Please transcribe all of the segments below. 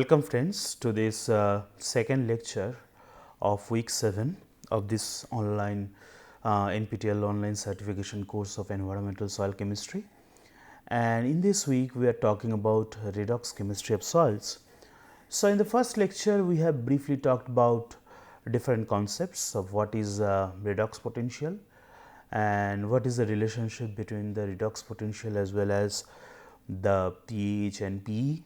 Welcome friends to this second lecture of week 7 of this online NPTEL online certification course of environmental soil chemistry. And in this week we are talking about redox chemistry of soils. So, in the first lecture we have briefly talked about different concepts of what is redox potential and what is the relationship between the redox potential as well as the pH and PE.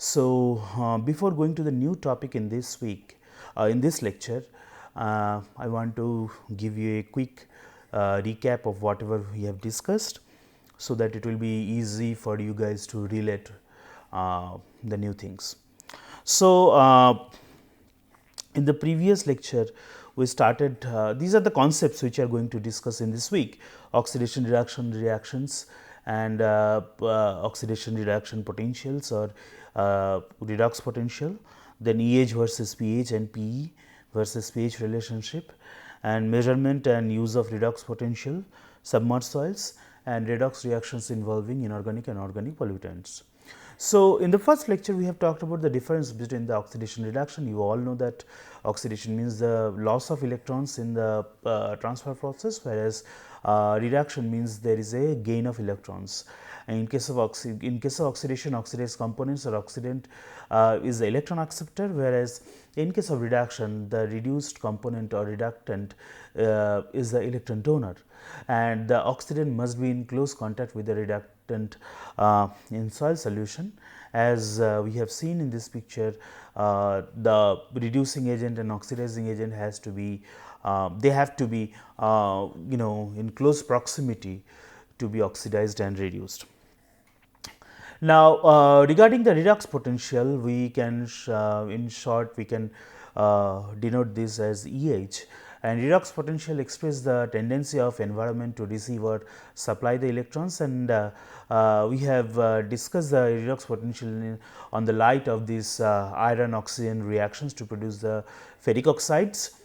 So, before going to the new topic in this week, in this lecture, I want to give you a quick recap of whatever we have discussed, so that it will be easy for you guys to relate the new things. So, in the previous lecture, we started these are the concepts which we are going to discuss in this week: oxidation reduction reactions and oxidation reduction potentials or redox potential, then EH versus pH and PE versus pH relationship, and measurement and use of redox potential, submerged soils, and redox reactions involving inorganic and organic pollutants. So, in the first lecture we have talked about the difference between the oxidation reduction. You all know that oxidation means the loss of electrons in the transfer process, whereas reduction means there is a gain of electrons. And in case of oxidation, oxidized components or oxidant is the electron acceptor, whereas in case of reduction, the reduced component or reductant is the electron donor, and the oxidant must be in close contact with the reductant in soil solution. As we have seen in this picture, the reducing agent and oxidizing agent has to be they have to be in close proximity to be oxidized and reduced. Now, regarding the redox potential, we can in short we can denote this as EH, and redox potential expresses the tendency of environment to receive or supply the electrons, and we have discussed the redox potential on the light of these iron oxygen reactions to produce the ferric oxides.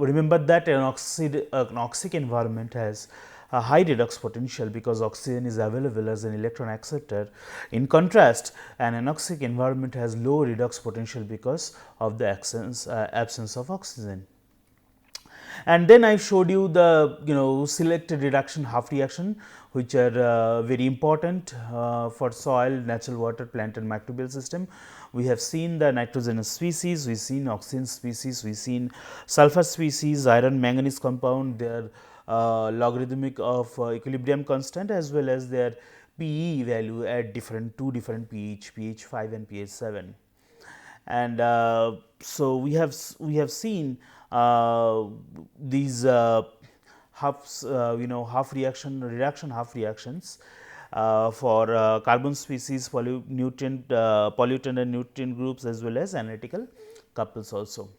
Remember that an oxic environment has a high redox potential because oxygen is available as an electron acceptor. In contrast, an anoxic environment has low redox potential because of the absence of oxygen. And then I showed you the selected reduction half reaction, which are very important for soil, natural water, plant and microbial system. We have seen the nitrogenous species, we have seen oxygen species, we have seen sulfur species, iron manganese compound, their logarithmic of equilibrium constant as well as their PE value at two different pH 5 and pH 7. And so we have seen these half reactions for carbon species, pollutant and nutrient groups as well as analytical couples also.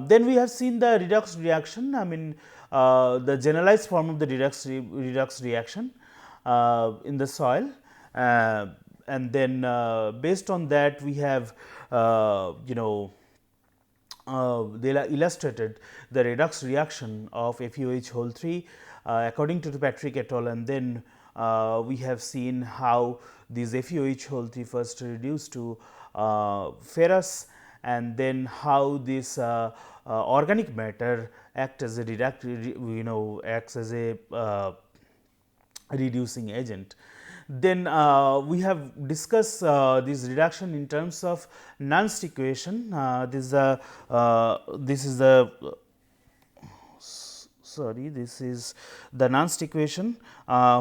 Then we have seen the redox reaction, the generalized form of the redox reaction in the soil, and then based on that we have they illustrated the redox reaction of FeOH whole 3 according to the Patrick et al. And then we have seen how these FeOH whole 3 first reduced to ferrous, and then how this organic matter acts as a reducing agent. Then we have discussed this reduction in terms of Nernst equation. This is the Nernst equation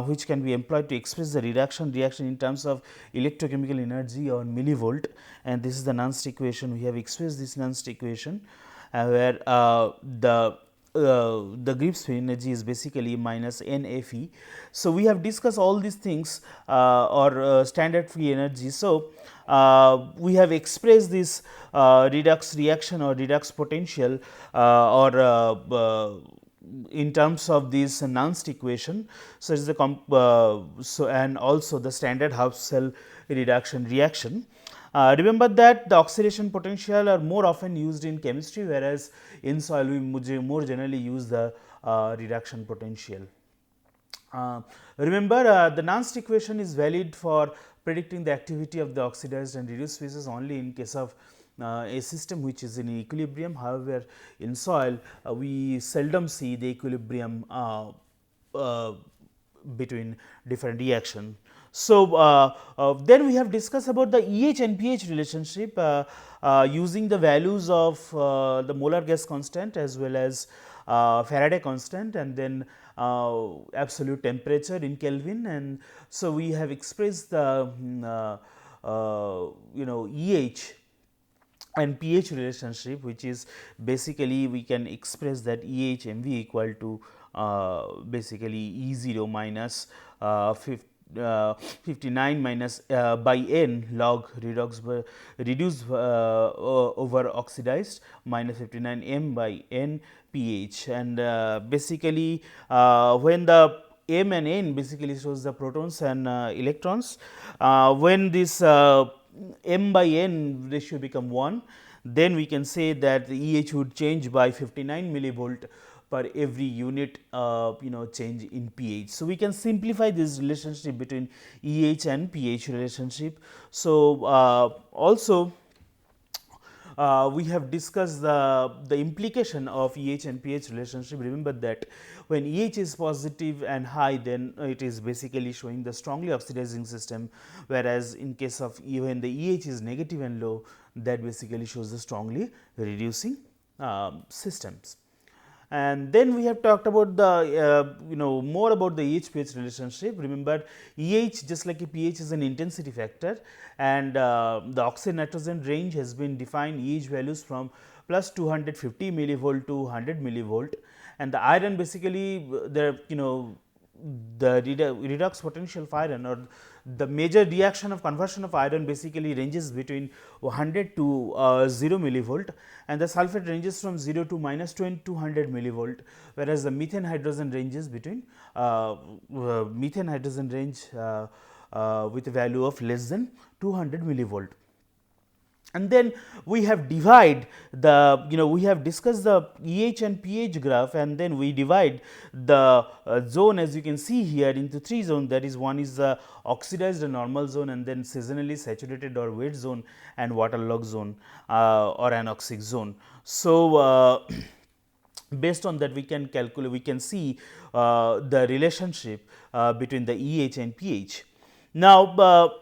which can be employed to express the reaction in terms of electrochemical energy or millivolt, and this is the Nernst equation. We have expressed this Nernst equation where the Gibbs free energy is basically minus NFE. So, we have discussed all these things or standard free energy. So, we have expressed this redox reaction or redox potential in terms of this Nernst equation. So, it is the and also the standard half cell reduction reaction. Remember that the oxidation potential are more often used in chemistry, whereas in soil we more generally use the reduction potential. Remember the Nernst equation is valid for predicting the activity of the oxidized and reduced species only in case of a system which is in equilibrium. However, in soil we seldom see the equilibrium between different reaction. So, then we have discussed about the EH and pH relationship using the values of the molar gas constant as well as Faraday constant, and then absolute temperature in Kelvin. And so, we have expressed the EH and pH relationship, which is basically we can express that EH mV equal to basically E0 minus 59 minus by n log reduced over oxidized minus 59 m by n pH. And basically when the m and n basically shows the protons and electrons, when this m by n ratio become 1, then we can say that the EH would change by 59 millivolt per every unit change in pH. So, we can simplify this relationship between EH and pH relationship. So, also we have discussed the implication of EH and pH relationship. Remember that when EH is positive and high, then it is basically showing the strongly oxidizing system, whereas in case of when the EH is negative and low, that basically shows the strongly reducing systems. And then we have talked about the more about the EH pH relationship. Remember, EH just like a pH is an intensity factor, and the oxide nitrogen range has been defined EH values from plus 250 millivolt to 100 millivolt, and the iron basically the redox potential of iron, or the major reaction of conversion of iron basically ranges between 100 to 0 millivolt, and the sulphate ranges from 0 to minus 20 to 100 millivolt, whereas the methane hydrogen ranges between methane hydrogen range with a value of less than 200 millivolt. And then we have divide the we have discussed the EH and pH graph, and then we divide the zone, as you can see here, into 3 zones. That is, one is the oxidized and normal zone, and then seasonally saturated or wet zone, and waterlogged zone or anoxic zone. So, based on that we can calculate, we can see the relationship between the EH and pH. Now,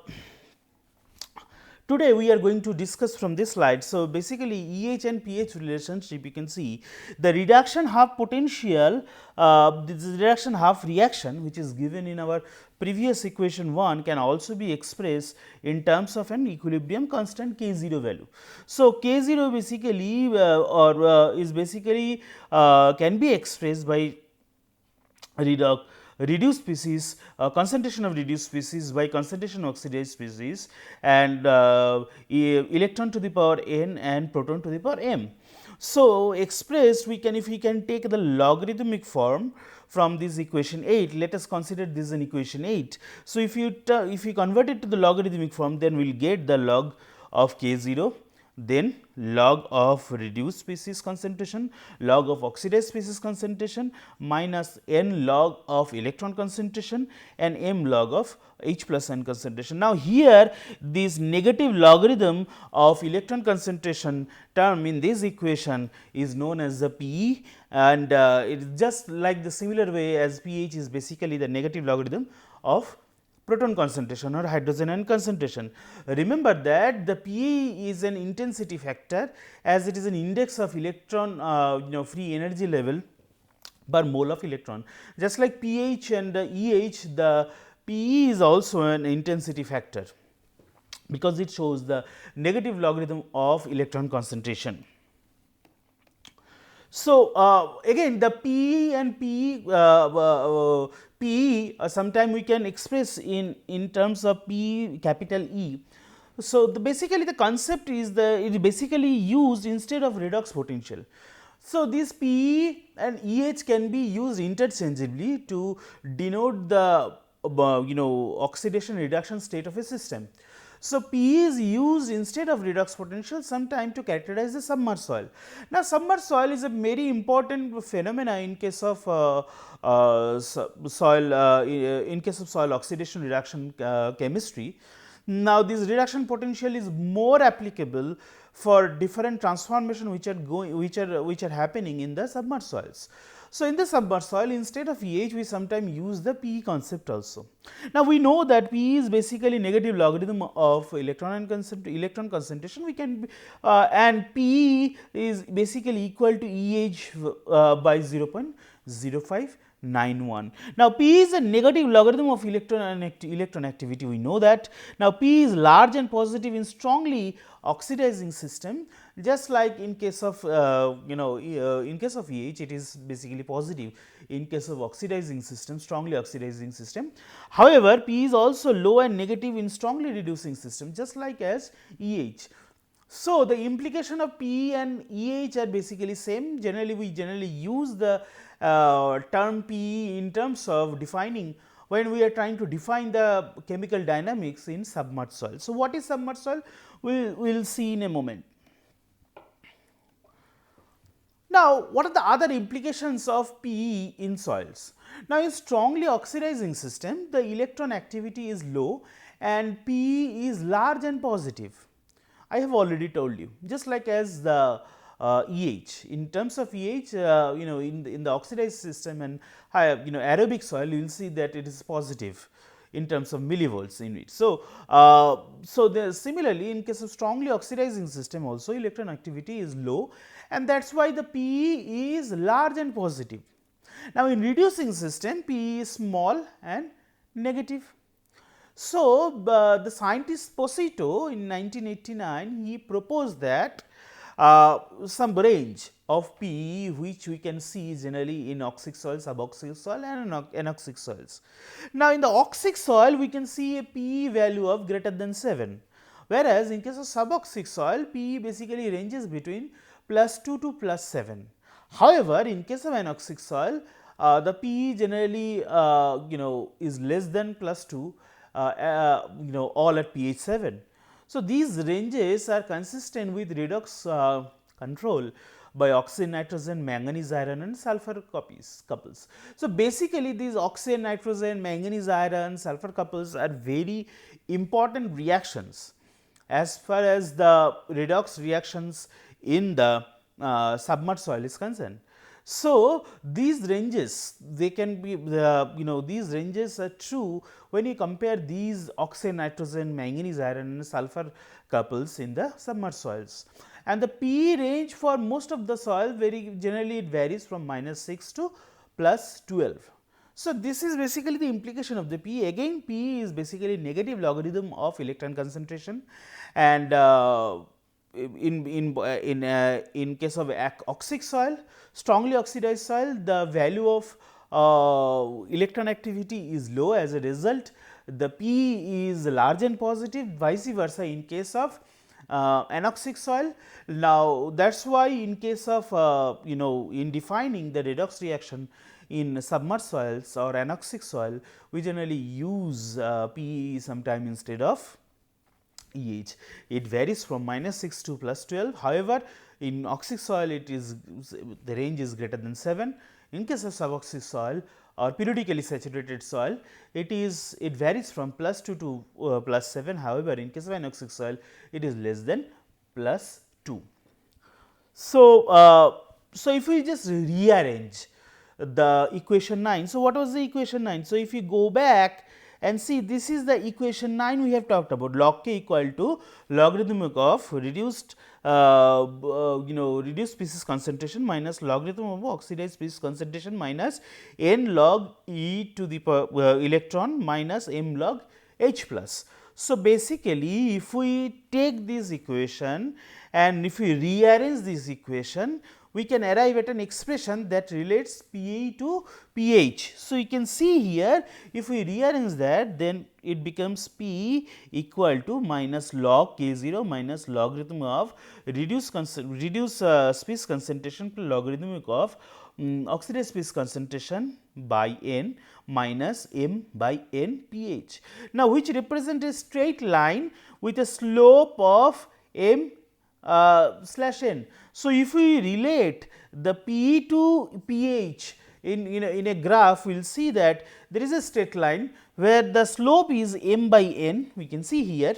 today we are going to discuss from this slide. So, basically EH and pH relationship, you can see the reduction half potential, this reduction half reaction which is given in our previous equation 1 can also be expressed in terms of an equilibrium constant K0 value. So, K0 basically is basically can be expressed by reduced species, concentration of reduced species by concentration of oxidized species, and electron to the power n and proton to the power m. So, expressed we can, if we can take the logarithmic form from this equation 8, let us consider this an equation 8. So, if you convert it to the logarithmic form, then we will get the log of K0, then log of reduced species concentration, log of oxidized species concentration, minus n log of electron concentration, and m log of H plus n concentration. Now, here this negative logarithm of electron concentration term in this equation is known as the PE, and it is just like the similar way as pH is basically the negative logarithm of proton concentration or hydrogen ion concentration. Remember that the PE is an intensity factor, as it is an index of electron free energy level per mole of electron. Just like pH and EH, the PE is also an intensity factor because it shows the negative logarithm of electron concentration. So, again the PE and PE sometime we can express in terms of P capital E. So, basically the concept is it is basically used instead of redox potential. So, this PE and EH can be used interchangeably to denote the oxidation reduction state of a system. So, PE is used instead of redox potential sometime to characterize the submerged soil. Now, submerged soil is a very important phenomena in case of soil oxidation reduction chemistry. Now, this reduction potential is more applicable for different transformation which are happening in the submerged soils. So, in the submerged soil, instead of EH we sometimes use the PE concept also. Now, we know that PE is basically negative logarithm of electron concentration. We can and PE is basically equal to EH by 0.0591. Now, P is a negative logarithm of electron activity, we know that. Now, P is large and positive in strongly oxidizing system, just like in case of in case of EH it is basically positive in case of oxidizing system, strongly oxidizing system. However, P is also low and negative in strongly reducing system, just like as EH. So, the implication of PE and EH are basically same. We generally use the term PE in terms of defining when we are trying to define the chemical dynamics in submerged soil. So, what is submerged soil? We will see in a moment. Now, what are the other implications of PE in soils? Now, in strongly oxidizing system, the electron activity is low and PE is large and positive. I have already told you, just like as the EH. In terms of EH, in the oxidized system and aerobic soil, you will see that it is positive in terms of millivolts in it. So, similarly in case of strongly oxidizing system also electron activity is low, and that is why the PE is large and positive. Now, in reducing system PE is small and negative. So, the scientist Posito in 1989 he proposed that some range of PE which we can see generally in oxic soil, suboxic soil and anoxic soils. Now, in the oxic soil we can see a PE value of greater than 7, whereas in case of suboxic soil PE basically ranges between +2 to +7. However, in case of anoxic soil the PE generally is less than +2 all at pH 7. So, these ranges are consistent with redox control by oxygen, nitrogen, manganese iron and sulfur couples. So, basically these oxygen, nitrogen, manganese iron, sulfur couples are very important reactions as far as the redox reactions in the submerged soil is concerned. So, these ranges they can be these ranges are true when you compare these oxygen, nitrogen, manganese iron and sulfur couples in the submerged soils. And the PE range for most of the soil very generally it varies from -6 to +12. So, this is basically the implication of the PE. Again PE is basically negative logarithm of electron concentration, and in case of oxic soil, strongly oxidized soil, the value of electron activity is low. As a result, the PE is large and positive, vice versa in case of anoxic soil. Now, that is why in case of in defining the redox reaction in submerged soils or anoxic soil, we generally use PE sometime instead of EH. It varies from -6 to +12. However, in oxic soil it is the range is greater than 7. In case of suboxic soil or periodically saturated soil, it varies from +2 to +7. However, in case of anoxic soil it is less than +2. So, if we just rearrange the equation 9. So, what was the equation 9? So, if you go back and see, this is the equation 9 we have talked about, log k equal to logarithmic of reduced reduced species concentration minus logarithm of oxidized species concentration minus n log e to the electron minus m log h plus. So, basically if we take this equation and if we rearrange this equation, we can arrive at an expression that relates PE to pH. So, you can see here, if we rearrange that, then it becomes P equal to minus log K 0 minus logarithm of reduced species concentration plus logarithmic of oxidized species concentration by N minus M by N pH. Now, which represent a straight line with a slope of M /n. So, if we relate the PE to pH in a graph, we will see that there is a straight line where the slope is m by n, we can see here,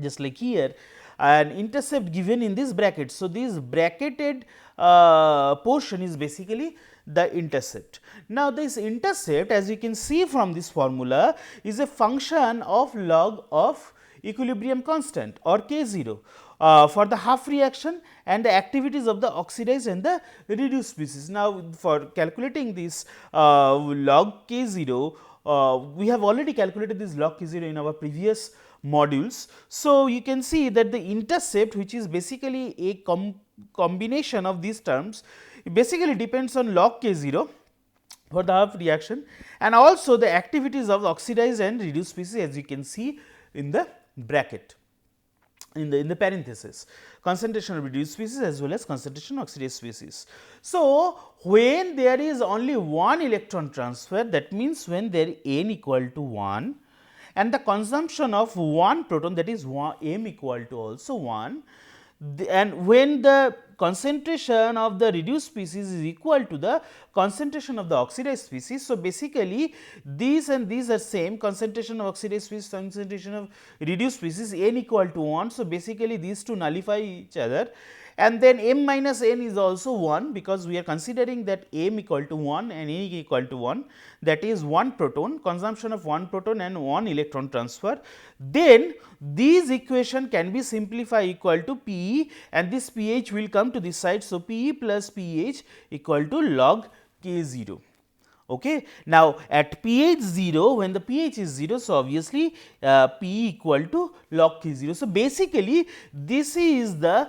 just like here, an intercept given in this bracket. So, this bracketed portion is basically the intercept. Now, this intercept, as you can see from this formula, is a function of log of equilibrium constant or K 0 for the half reaction and the activities of the oxidized and the reduced species. Now, for calculating this log K 0, we have already calculated this log K 0 in our previous modules. So, you can see that the intercept, which is basically a combination of these terms, it basically depends on log K 0 for the half reaction and also the activities of oxidized and reduced species, as you can see in the bracket, in the parenthesis, concentration of reduced species as well as concentration of oxidized species. So, when there is only one electron transfer, that means when there n equal to 1 and the consumption of one proton, that is m equal to also 1, and when the concentration of the reduced species is equal to the concentration of the oxidized species. So, basically these and these are same, concentration of oxidized species, concentration of reduced species, n equal to 1. So, basically these two nullify each other, and then m minus n is also 1, because we are considering that m equal to 1 and n equal to 1, that is 1 proton, consumption of 1 proton and 1 electron transfer. Then these equation can be simplified equal to Pe, and this pH will come to this side. So, Pe plus pH equal to log K 0. Okay. Now, at pH 0, when the pH is 0, so obviously Pe equal to log K 0. So, basically this is the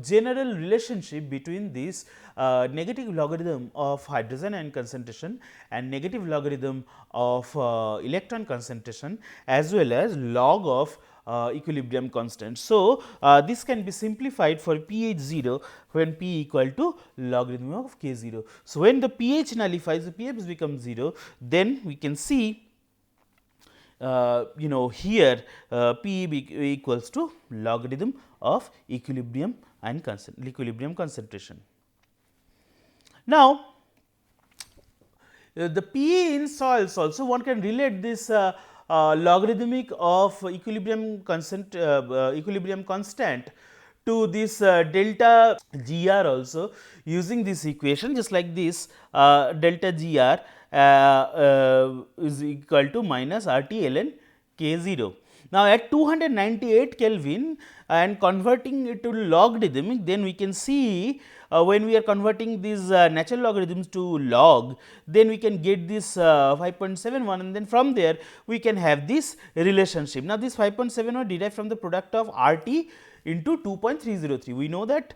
general relationship between this negative logarithm of hydrogen ion concentration and negative logarithm of electron concentration as well as log of equilibrium constant. So, this can be simplified for pH 0 when P equal to logarithm of K 0. So, when the pH nullifies, the pH becomes 0, then we can see here P equals to logarithm of equilibrium and equilibrium concentration. Now, the P in soils also, one can relate this logarithmic of equilibrium constant to this delta Gr also, using this equation, just like this delta Gr is equal to minus RT ln K 0. Now, at 298 Kelvin and converting it to logarithmic, then we can see when we are converting these natural logarithms to log, then we can get this 5.71, and then from there we can have this relationship. Now, this 5.71 derived from the product of RT into 2.303. We know that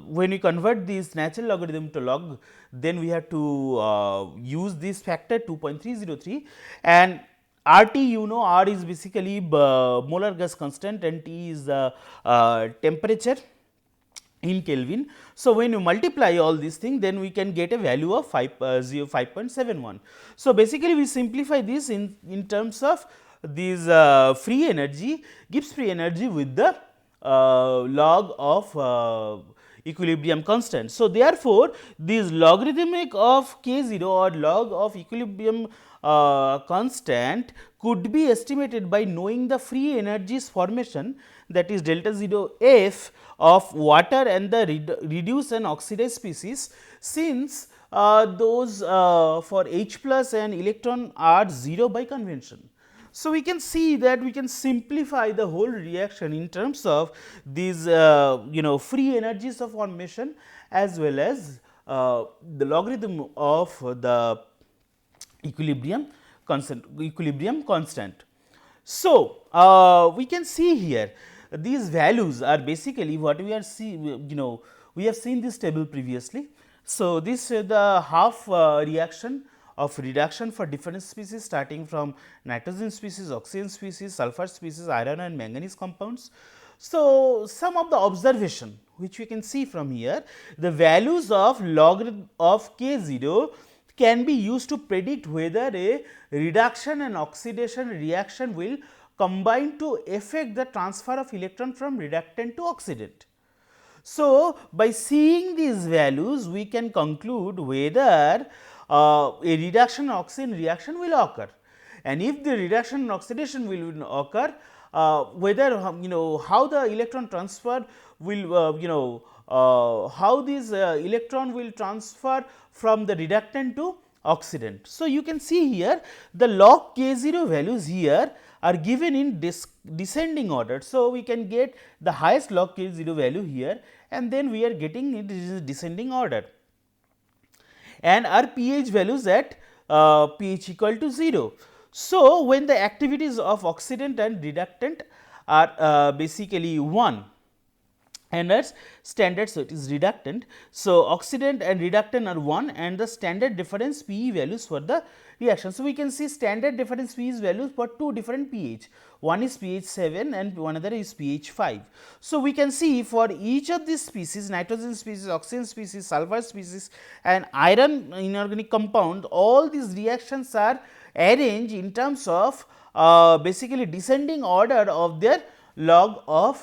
when we convert this natural logarithm to log, then we have to use this factor 2.303, and RT, you know, R is basically molar gas constant and T is the temperature in Kelvin. So, when you multiply all these things, then we can get a value of 5.71. So, basically we simplify this in terms of this free energy, Gibbs free energy with the log of equilibrium constant. So, therefore, this logarithmic of K 0 or log of equilibrium constant could be estimated by knowing the free energies formation, that is delta 0 F of water and the reduced and oxidized species, since those for H plus and electron are 0 by convention. So, we can see that we can simplify the whole reaction in terms of these free energies of formation as well as the logarithm of the equilibrium constant. So, we can see here these values are basically what we are we have seen this table previously. So, this is the half reaction of reduction for different species, starting from nitrogen species, oxygen species, sulfur species, iron and manganese compounds. So, some of the observation which we can see from here, the values of logarithm of K 0 can be used to predict whether a reduction and oxidation reaction will combine to affect the transfer of electron from reductant to oxidant. So, by seeing these values we can conclude whether a reduction oxygen reaction will occur, and if the reduction and oxidation will occur, whether how the electron transfer will how this electron will transfer from the reductant to oxidant. So, you can see here the log K 0 values here are given in descending order. So, we can get the highest log K 0 value here, and then we are getting it in descending order, and our pH values at pH equal to 0. So, when the activities of oxidant and reductant are basically 1 and as standard, so it is reductant. So, oxidant and reductant are 1 and the standard difference Pe values for the reaction. So, we can see standard difference Pe values for two different pH, one is pH 7 and one other is pH 5. So, we can see for each of these species, nitrogen species, oxygen species, sulfur species and iron inorganic compound, all these reactions are arranged in terms of basically descending order of their log of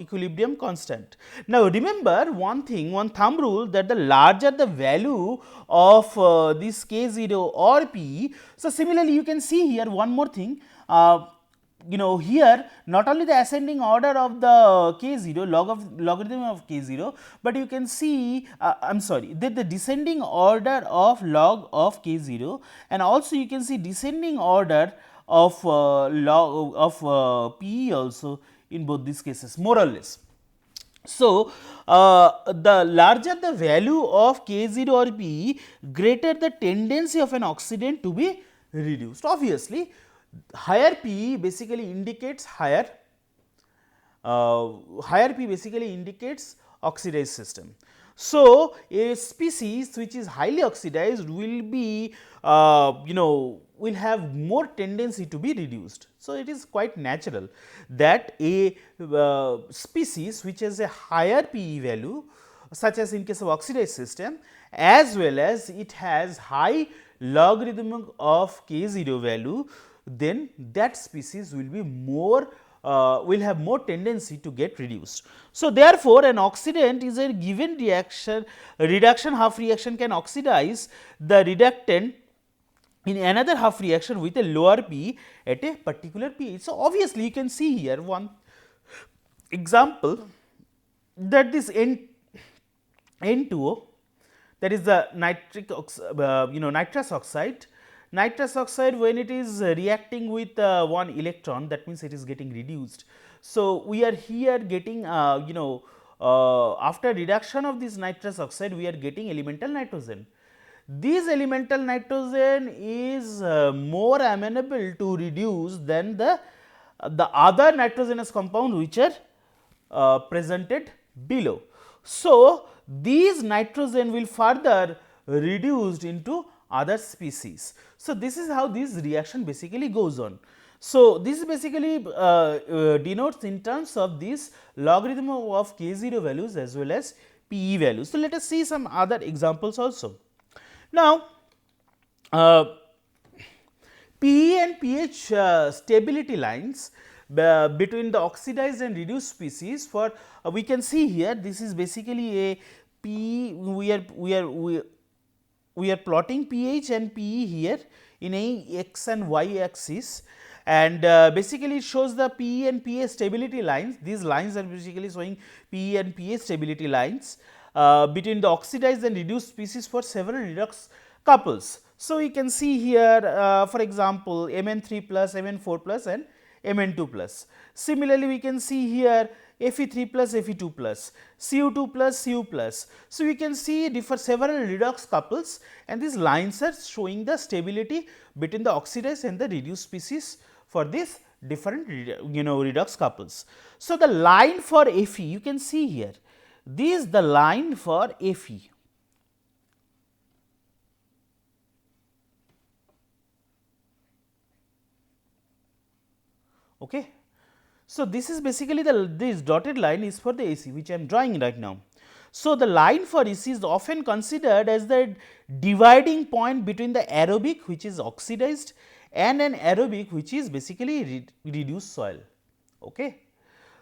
equilibrium constant. Now, remember one thing, one thumb rule, that the larger the value of this K 0 or P. So, similarly you can see here one more thing, here not only the ascending order of the K 0 logarithm of K 0, but you can see I am sorry that the descending order of log of K 0, and also you can see descending order of log of P also in both these cases, more or less. So, the larger the value of K 0 or P, greater the tendency of an oxidant to be reduced. Obviously, higher P basically indicates higher P basically indicates oxidized system. So, a species which is highly oxidized will be will have more tendency to be reduced. So, it is quite natural that a species which has a higher Pe value, such as in case of oxidized system, as well as it has high logarithm of K 0 value, then that species will be more will have more tendency to get reduced. So, therefore, an oxidant is a given reaction, reduction half reaction can oxidize the reductant in another half reaction with a lower P at a particular pH. So, obviously, you can see here one example that this N2O, that is the nitrous oxide. Nitrous oxide, when it is reacting with one electron, that means it is getting reduced. So, we are here getting after reduction of this nitrous oxide, we are getting elemental nitrogen. This elemental nitrogen is more amenable to reduce than the other nitrogenous compound which are presented below. So, these nitrogen will further reduced into other species. So, this is how this reaction basically goes on. So, this basically denotes in terms of this logarithm of K 0 values as well as Pe values. So, let us see some other examples also. Now, Pe and pH stability lines between the oxidized and reduced species, for we can see here this is basically a P, we are plotting pH and Pe here in a x and y axis, and basically it shows the Pe and pH stability lines. These lines are basically showing Pe and pH stability lines between the oxidized and reduced species for several redox couples. So, we can see here for example, Mn3 plus, Mn4 plus and Mn2 plus. Similarly, we can see here Fe3 plus, Fe2 plus, Cu2 plus, Cu plus. So, we can see for several redox couples, and these lines are showing the stability between the oxidized and the reduced species for these different redox couples. So, the line for Fe, you can see here, this is the line for Fe. Okay. So, this is basically this dotted line is for the AC, which I am drawing right now. So, the line for AC is often considered as the dividing point between the aerobic, which is oxidized, and an aerobic which is basically reduced soil. Okay.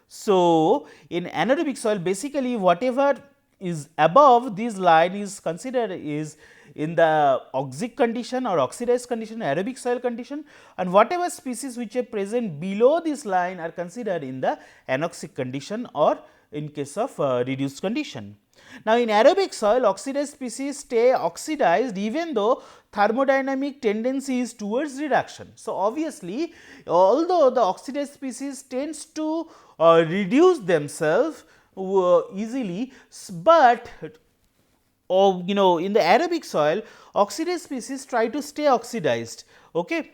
So, in anaerobic soil basically whatever is above this line is considered is in the oxic condition or oxidized condition, aerobic soil condition, and whatever species which are present below this line are considered in the anoxic condition or in case of reduced condition. Now, in aerobic soil oxidized species stay oxidized even though thermodynamic tendency is towards reduction. So, obviously, although the oxidized species tends to reduce themselves easily, but in the aerobic soil oxidized species try to stay oxidized, okay,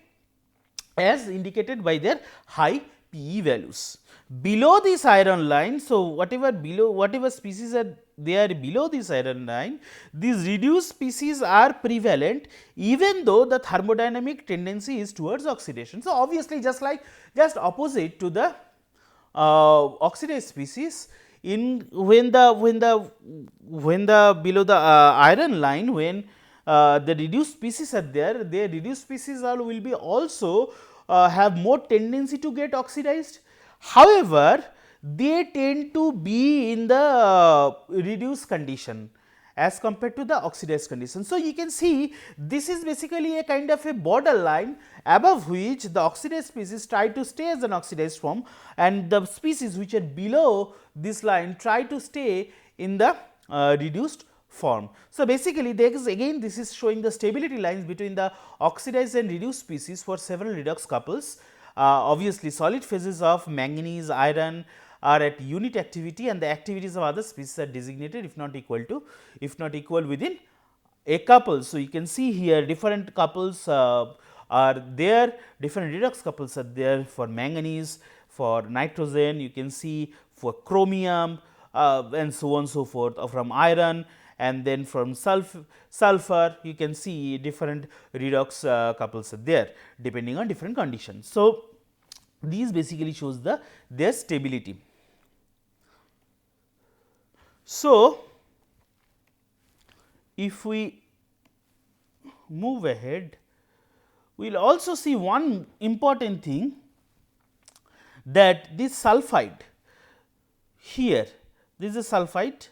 as indicated by their high Pe values. Below this iron line, so whatever species are there below this iron line, these reduced species are prevalent even though the thermodynamic tendency is towards oxidation. So, obviously, just opposite to the oxidized species, in when the below the iron line, when the reduced species are there, the reduced species will be also have more tendency to get oxidized. However, they tend to be in the reduced condition as compared to the oxidized condition. So, you can see this is basically a kind of a border line above which the oxidized species try to stay as an oxidized form, and the species which are below this line try to stay in the reduced form. So, basically this is showing the stability lines between the oxidized and reduced species for several redox couples. Obviously, solid phases of manganese, iron are at unit activity, and the activities of other species are designated if not equal within a couple. So, you can see here different couples are there, different redox couples are there for manganese, for nitrogen, you can see for chromium and so on and so forth, from iron, and then from sulfur you can see different redox couples are there depending on different conditions. So, these basically shows their stability. So, if we move ahead, we will also see one important thing, that this sulphide here, this is a sulphide.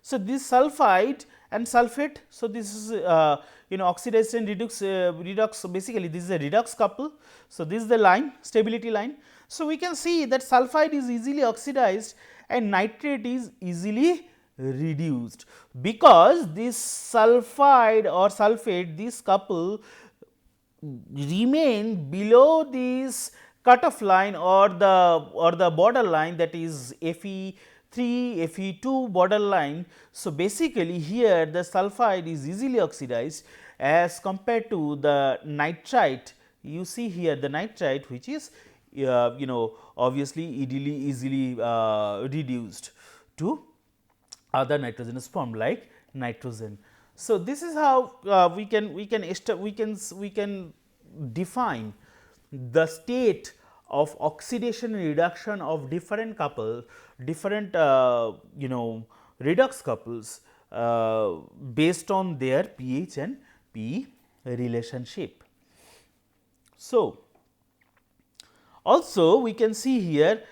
So, this sulphide and sulphate, so this is oxidized and redox, basically this is a redox couple. So, this is the line, stability line. So, we can see that sulphide is easily oxidized and nitrate is easily reduced, because this sulphide or sulphate, this couple remain below this cutoff line or the border line, that is Fe3 Fe2 border line. So, basically here the sulphide is easily oxidized as compared to the nitrite. You see here the nitrite, which is obviously easily reduced to other nitrogenous form like nitrogen. So, this is how we can define the state of oxidation and reduction of different redox couples based on their pH and Pe relationship. So, also we can see here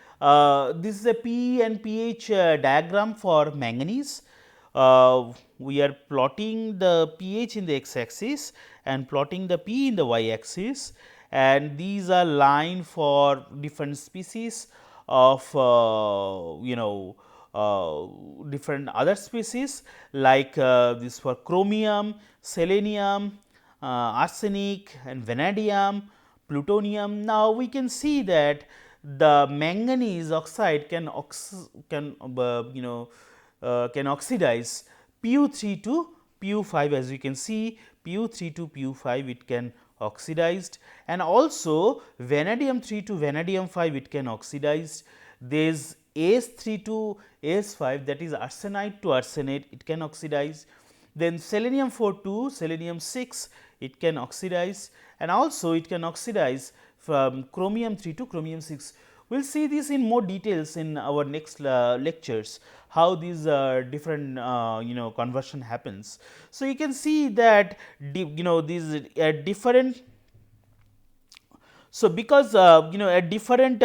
this is a Pe and pH diagram for manganese. We are plotting the pH in the x axis and plotting the P in the y axis, and these are line for different species of different other species like this for chromium, selenium, arsenic and vanadium, plutonium. Now, we can see that the manganese oxide can oxidize Pu3 to Pu5, as you can see Pu3 to Pu5 it can oxidized, and also vanadium 3 to vanadium 5 it can oxidized. There is As3 to As5, that is arsenite to arsenate, it can oxidize. Then selenium 4 to selenium 6 it can oxidize, and also it can oxidize from chromium 3 to chromium 6. We will see this in more details in our next lectures, how these different conversion happens. So, you can see that these different. So, because at different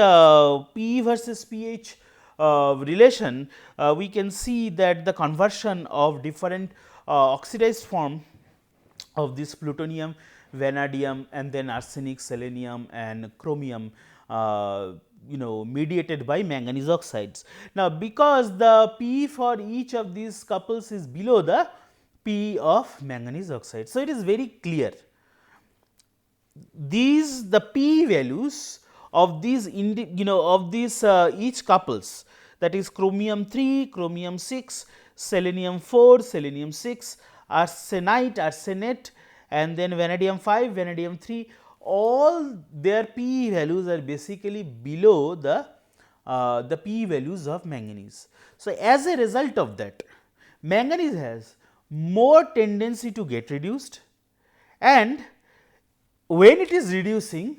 P versus pH relation, we can see that the conversion of different oxidized form of this plutonium, vanadium, and then arsenic, selenium, and chromium, mediated by manganese oxides. Now, because the P for each of these couples is below the P of manganese oxide. So, it is very clear these the P values of these each couples, that is chromium 3, chromium 6, selenium 4, selenium 6, arsenite, arsenate, and then vanadium 5, vanadium 3, all their P values are basically below the P values of manganese. So, as a result of that, manganese has more tendency to get reduced, and when it is reducing,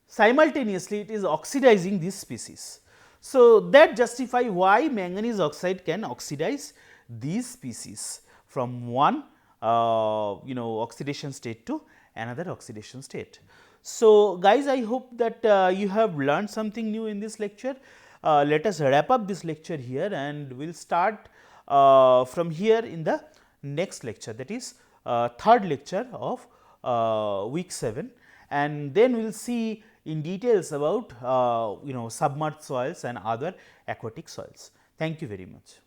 simultaneously it is oxidizing this species. So, that justify why manganese oxide can oxidize these species from one oxidation state to another oxidation state. So, guys, I hope that you have learned something new in this lecture. Let us wrap up this lecture here, and we will start from here in the next lecture, that is third lecture of week 7, and then we will see in details about submerged soils and other aquatic soils. Thank you very much.